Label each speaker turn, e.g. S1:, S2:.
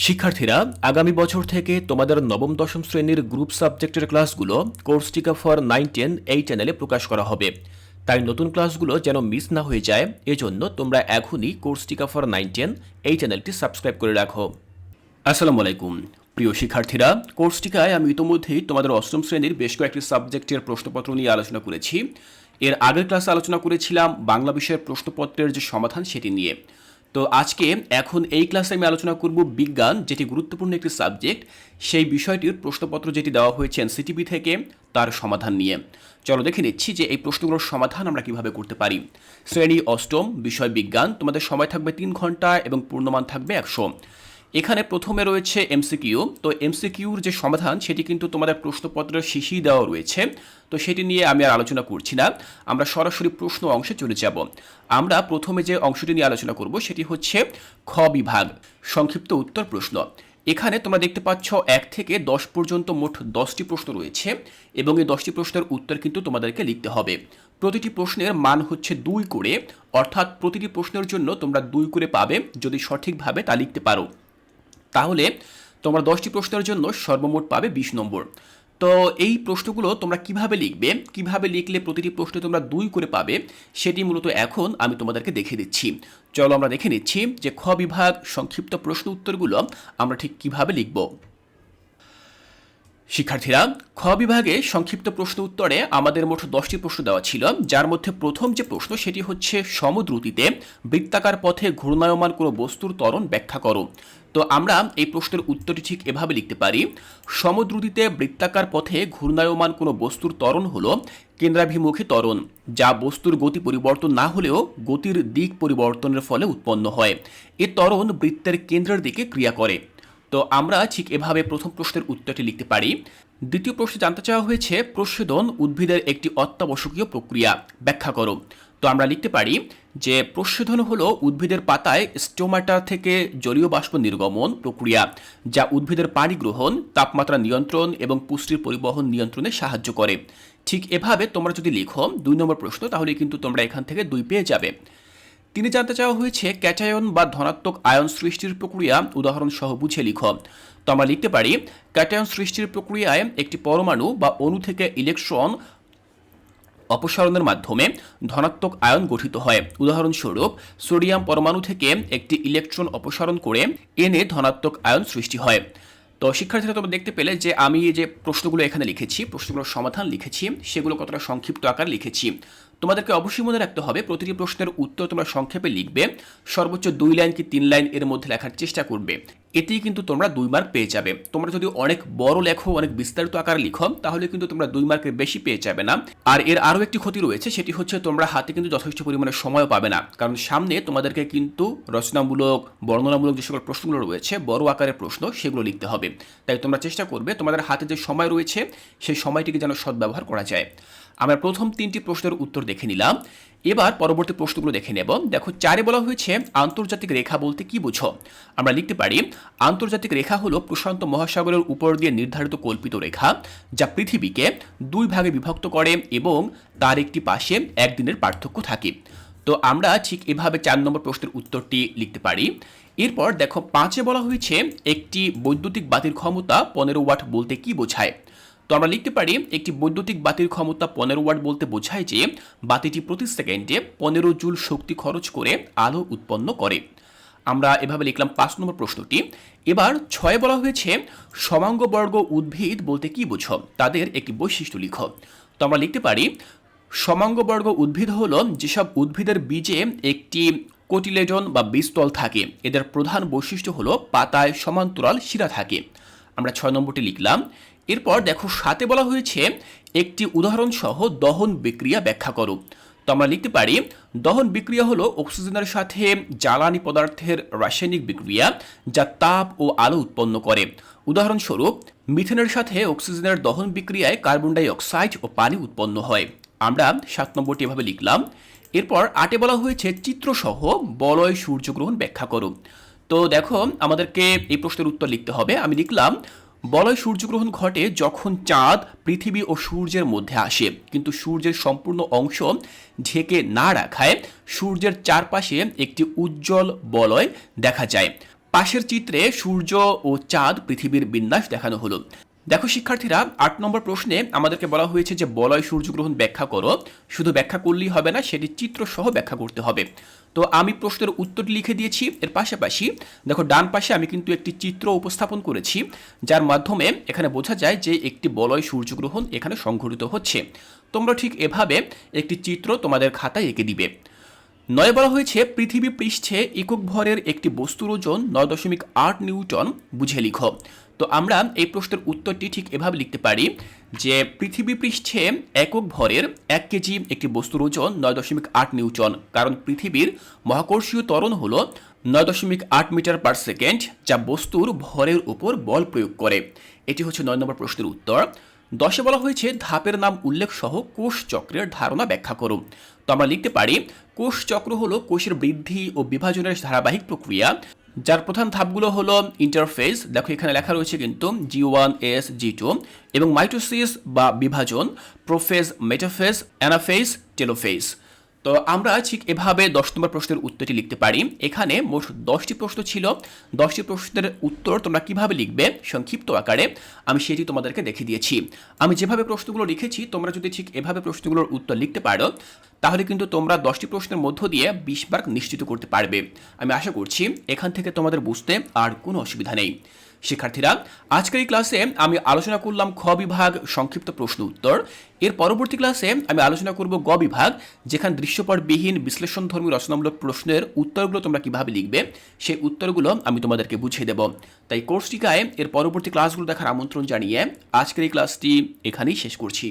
S1: শিক্ষার্থীরা, আগামী বছর থেকে তোমাদের নবম দশম শ্রেণীর গ্রুপ সাবজেক্টের ক্লাসগুলো কোর্সটিকা ফর 9-10 এই চ্যানেলে প্রকাশ করা হবে। তাই নতুন ক্লাসগুলো যেন মিস না হয়ে যায়, এজন্য তোমরা এখনই কোর্সটিকা ফর 9-10 এই চ্যানেলটি সাবস্ক্রাইব করে রাখো। আসসালামু আলাইকুম প্রিয় শিক্ষার্থীরা, কোর্সটিকায় আমি ইতোমধ্যেই তোমাদের অষ্টম শ্রেণীর বেশ কয়েকটি সাবজেক্টের প্রশ্নপত্র নিয়ে আলোচনা করেছি। এর আগের ক্লাসে আলোচনা করেছিলাম বাংলা বিষয়ের প্রশ্নপত্রের যে সমাধান সেটি নিয়ে। তো এখন এই ক্লাসে আমি আলোচনা করব বিজ্ঞান, যেটি গুরুত্বপূর্ণ একটি সাবজেক্ট, সেই বিষয়টির প্রশ্নপত্র যেটি দেওয়া হয়েছে এনসিটিভি থেকে, তার সমাধান নিয়ে। চলো দেখে নিচ্ছি যে এই প্রশ্নগুলোর সমাধান আমরা কিভাবে করতে পারি। শ্রেণী অষ্টম, বিষয় বিজ্ঞান, তোমাদের সময় থাকবে 3 ঘন্টা এবং পূর্ণমান থাকবে 100। এখানে প্রথমে রয়েছে এমসিকিউ। তো এমসিকিউর যে সমাধান সেটি কিন্তু তোমাদের প্রশ্নপত্রের শেষেই দেওয়া রয়েছে, তো সেটি নিয়ে আমি আর আলোচনা করছি না, আমরা সরাসরি প্রশ্ন অংশে চলে যাব। আমরা প্রথমে যে অংশটি নিয়ে আলোচনা করব সেটি হচ্ছে খ বিভাগ, সংক্ষিপ্ত উত্তর প্রশ্ন। এখানে তোমরা দেখতে পাচ্ছ 1 থেকে 10 পর্যন্ত মোট 10টি প্রশ্ন রয়েছে এবং এই 10টি প্রশ্নের উত্তর কিন্তু তোমাদেরকে লিখতে হবে। প্রতিটি প্রশ্নের মান হচ্ছে 2 করে, অর্থাৎ প্রতিটি প্রশ্নের জন্য তোমরা 2 করে পাবে যদি সঠিকভাবে তা লিখতে পারো। তাহলে তোমরা 10টি প্রশ্নের জন্য সর্বমোট পাবে 20 নম্বর। তো এই প্রশ্নগুলো তোমরা কিভাবে লিখবে, কিভাবে লিখলে প্রতিটি প্রশ্নে তোমরা 2 করে পাবে, সেটি মূলত এখন আমি তোমাদেরকে দেখিয়ে দিচ্ছি। চলো আমরা দেখে নিচ্ছি যে খ বিভাগ সংক্ষিপ্ত প্রশ্ন উত্তরগুলো আমরা ঠিক কিভাবে লিখব। শিক্ষার্থীরা, খ বিভাগে সংক্ষিপ্ত প্রশ্ন উত্তরে আমাদের মোট 10টি প্রশ্ন দেওয়া ছিল, যার মধ্যে প্রথম যে প্রশ্ন সেটি হচ্ছে সমদ্রুতিতে বৃত্তাকার পথে ঘূর্ণায়মান কোনো বস্তুর ত্বরণ ব্যাখ্যা করো। তো আমরা এই প্রশ্নের উত্তরটি ঠিক এভাবে লিখতে পারি: সমদ্রুতিতে বৃত্তাকার পথে ঘূর্ণায়মান কোনো বস্তুর ত্বরণ হলো কেন্দ্রাভিমুখী ত্বরণ, যা বস্তুর গতি পরিবর্তন না হলেও গতির দিক পরিবর্তনের ফলে উৎপন্ন হয়। এ ত্বরণ বৃত্তের কেন্দ্রের দিকে ক্রিয়া করে। তো আমরা ঠিক এভাবে প্রথম প্রশ্নের উত্তরটি লিখতে পারি। দ্বিতীয় প্রশ্নে জানতে চাওয়া হয়েছে প্রস্বেদন উদ্ভিদের একটি অত্যাবশ্যকীয় প্রক্রিয়া, ব্যাখ্যা করো। তো আমরা লিখতে পারি যে প্রস্বেদন হলো উদ্ভিদের পাতায় স্টোমাটা থেকে জলীয় বাষ্প নির্গমন প্রক্রিয়া, যা উদ্ভিদের পানি গ্রহণ, তাপমাত্রা নিয়ন্ত্রণ এবং পুষ্টির পরিবহন নিয়ন্ত্রণে সাহায্য করে। ঠিক এভাবে তোমরা যদি লিখো 2 নম্বর প্রশ্ন, তাহলে কিন্তু তোমরা এখান থেকে 2 পেয়ে যাবে। তিনি জানতে চাওয়া হয়েছে ক্যাটায়ন বা ধনাত্মক আয়ন সৃষ্টির প্রক্রিয়া উদাহরণ সহ বুঝে লিখো। তো আমরা লিখতে পারি ক্যাটায়ন সৃষ্টির প্রক্রিয়ায় একটি পরমাণু বা অণু থেকে ইলেকট্রন অপসারণের মাধ্যমে ধনাত্মক আয়ন গঠিত হয়। উদাহরণস্বরূপ, সোডিয়াম পরমাণু থেকে একটি ইলেকট্রন অপসারণ করে এনে ধনাত্মক আয়ন সৃষ্টি হয়। তো শিক্ষার্থীরা, তোমরা দেখতে পেলে যে আমি যে প্রশ্নগুলো এখানে লিখেছি, প্রশ্নগুলোর সমাধান লিখেছি, সেগুলো কতটা সংক্ষিপ্ত আকার লিখেছি। তোমাদেরকে অবশ্যই মনে রাখতে হবে প্রতিটি প্রশ্নের উত্তর তোমরা সংক্ষেপে লিখবে, সর্বোচ্চ 2 লাইন কি 3 লাইন এর মধ্যে লেখার চেষ্টা করবে, এতেই কিন্তু তোমরা 2 মার্ক পেয়ে যাবে। তোমরা যদি অনেক বড় লেখো, অনেক বিস্তারিত আকার লিখো, তাহলে কিন্তু তোমরা 2 মার্কের বেশি পেয়ে যাবে না। আর এর আরও একটি ক্ষতি রয়েছে, সেটি হচ্ছে তোমরা হাতে কিন্তু যথেষ্ট পরিমাণে সময়ও পাবে না, কারণ সামনে তোমাদেরকে কিন্তু রচনামূলক, বর্ণনামূলক যে সকল প্রশ্নগুলো রয়েছে, বড় আকারের প্রশ্ন, সেগুলো লিখতে হবে। তাই তোমরা চেষ্টা করবে তোমাদের হাতে যে সময় রয়েছে সেই সময়টিকে যেন সদ্ব্যবহার করা যায়। আমরা প্রথম 3টি প্রশ্নের উত্তর দেখে নিলাম, এবার পরবর্তী প্রশ্নগুলো দেখে নেব। দেখো 4-এ বলা হয়েছে আন্তর্জাতিক রেখা বলতে কি বুঝো। আমরা লিখতে পারি আন্তর্জাতিক রেখা হলো প্রশান্ত মহাসাগরের উপর দিয়ে নির্ধারিত কল্পিত রেখা, যা পৃথিবীকে 2 ভাগে বিভক্ত করে এবং তার একটি পাশে 1 দিনের পার্থক্য থাকে। তো আমরা ঠিক এভাবে 4 নম্বর প্রশ্নের উত্তরটি লিখতে পারি। এরপর দেখো 5-এ বলা হয়েছে একটি বৈদ্যুতিক বাতির ক্ষমতা 15 ওয়াট বলতে কি বোঝায়। তো আমরা লিখতে পারি একটি বৈদ্যুতিক বাতির ক্ষমতা 15 ওয়াট বলতে বোঝায় যে বাতিটি প্রতি সেকেন্ডে 15 জুল শক্তি খরচ করে আলো উৎপন্ন করে। আমরা এভাবে লিখলাম 5 নম্বর প্রশ্নটি। এবার 6-এ বলা হয়েছে সমাঙ্গবর্গ উদ্ভিদ বলতে কি বোঝো, তাদের একটি বৈশিষ্ট্য লিখো। তো আমরা লিখতে পারি সমাঙ্গবর্গ উদ্ভিদ হলো যেসব উদ্ভিদের বীজে একটি কোটিলেডন বা বীজতল থাকে। এদের প্রধান বৈশিষ্ট্য হলো পাতায় সমান্তরাল শিরা থাকে। আমরা 6 নম্বরটি লিখলাম। এরপর দেখো 7-এ বলা হয়েছে একটি উদাহরণ সহ দহন বিক্রিয়া ব্যাখ্যা করো। তো আমরা লিখতে পারি দহন বিক্রিয়া হলো অক্সিজেনের সাথে জ্বালানি পদার্থের রাসায়নিক বিক্রিয়া, যা তাপ ও আলো উৎপন্ন করে। উদাহরণস্বরূপ, মিথেনের সাথে অক্সিজেনের দহন বিক্রিয়ায় কার্বন ডাই অক্সাইড ও পানি উৎপন্ন হয়। আমরা 7 নম্বরটি এভাবে লিখলাম। এরপর 8-এ বলা হয়েছে চিত্রসহ বলয় সূর্যগ্রহণ ব্যাখ্যা করো। তো দেখো আমাদেরকে এই প্রশ্নের উত্তর লিখতে হবে। আমি লিখলাম বলয় সূর্যগ্রহণ ঘটে যখন চাঁদ পৃথিবী ও সূর্যের মধ্যে আসে, কিন্তু সূর্যের সম্পূর্ণ অংশ ঢেকে না রাখায় সূর্যের চারপাশে একটি উজ্জ্বল বলয় দেখা যায়। পাশের চিত্রে সূর্য ও চাঁদ পৃথিবীর বিন্যাস দেখানো হলো। দেখো শিক্ষার্থীরা, 8 নম্বর প্রশ্নে আমাদেরকে বলা হয়েছে যে বলয় সূর্যগ্রহণ ব্যাখ্যা করো। শুধু ব্যাখ্যা করলেই হবে না, সেটি চিত্র সহ ব্যাখ্যা করতে হবে। তো আমি প্রশ্নের উত্তরটি লিখে দিয়েছি। এর পাশাপাশি দেখো ডান পাশে আমি কিন্তু একটি চিত্র উপস্থাপন করেছি, যার মাধ্যমে এখানে বোঝা যায় যে একটি বলয় সূর্যগ্রহণ এখানে সংঘটিত হচ্ছে। তোমরা ঠিক এভাবে একটি চিত্র তোমাদের খাতায় এঁকে দিবে। 9 বলা হয়েছে পৃথিবী পৃষ্ঠে একক ভরের একটি বস্তুর ওজন 9.8 নিউটন, বুঝে লিখো। তো আমরা এই প্রশ্নের উত্তরটি ঠিক এভাবে লিখতে পারি যে পৃথিবী পৃষ্ঠে একক ভরের 1 কেজি একটি বস্তুর ওজন 9.8 নিউটন, কারণ পৃথিবীর মহাকর্ষীয় ত্বরণ হলো 9.8 মিটার পার সেকেন্ড, যা বস্তুর ভরের উপর বল প্রয়োগ করে। এটি হচ্ছে 9 নম্বর প্রশ্নের উত্তর। 10 বলা হয়েছে ধাপের নাম উল্লেখ সহ কোষ চক্রের ধারণা ব্যাখ্যা করুন। তো আমরা লিখতে পারি কোষ চক্র হলো কোষের বৃদ্ধি ও বিভাজনের ধারাবাহিক প্রক্রিয়া, যার প্রধান ধাপগুলো হলো ইন্টারফেজ, দেখো এখানে লেখা রয়েছে কিন্তু G1 S G2, এবং মাইটোসিস বা বিভাজন, প্রোফেজ, মেটাফেজ, অ্যানাফেজ, টেলোফেজ। তো আমরা ঠিক এভাবে 10 নম্বর প্রশ্নের উত্তরটি লিখতে পারি। এখানে মোট 10টি প্রশ্ন ছিল। 10টি প্রশ্নের উত্তর তোমরা কিভাবে লিখবে সংক্ষিপ্ত আকারে আমি সেটি তোমাদেরকে দেখিয়ে দিয়েছি। আমি যেভাবে প্রশ্নগুলো লিখেছি তোমরা যদি ঠিক এভাবে প্রশ্নগুলোর উত্তর লিখতে পারো, তাহলে কিন্তু তোমরা 10টি প্রশ্নের মধ্য দিয়ে 20 মার্ক নিশ্চিত করতে পারবে। আমি আশা করছি এখান থেকে তোমাদের বুঝতে আর কোনো অসুবিধা নেই। শিক্ষার্থীরা, আজকের এই ক্লাসে আমি আলোচনা করলাম খ বিভাগ সংক্ষিপ্ত প্রশ্ন উত্তর। এর পরবর্তী ক্লাসে আমি আলোচনা করব গ বিভাগ, যেখানে দৃশ্যপটবিহীন বিশ্লেষণধর্মী রচনামূলক প্রশ্নের উত্তরগুলো তোমরা কিভাবে লিখবে সেই উত্তরগুলো আমি তোমাদেরকে বুঝিয়ে দেব। তাই কোর্সটিকায় এর পরবর্তী ক্লাসগুলো দেখার আমন্ত্রণ জানিয়ে আজকের এই ক্লাসটি এখানেই শেষ করছি।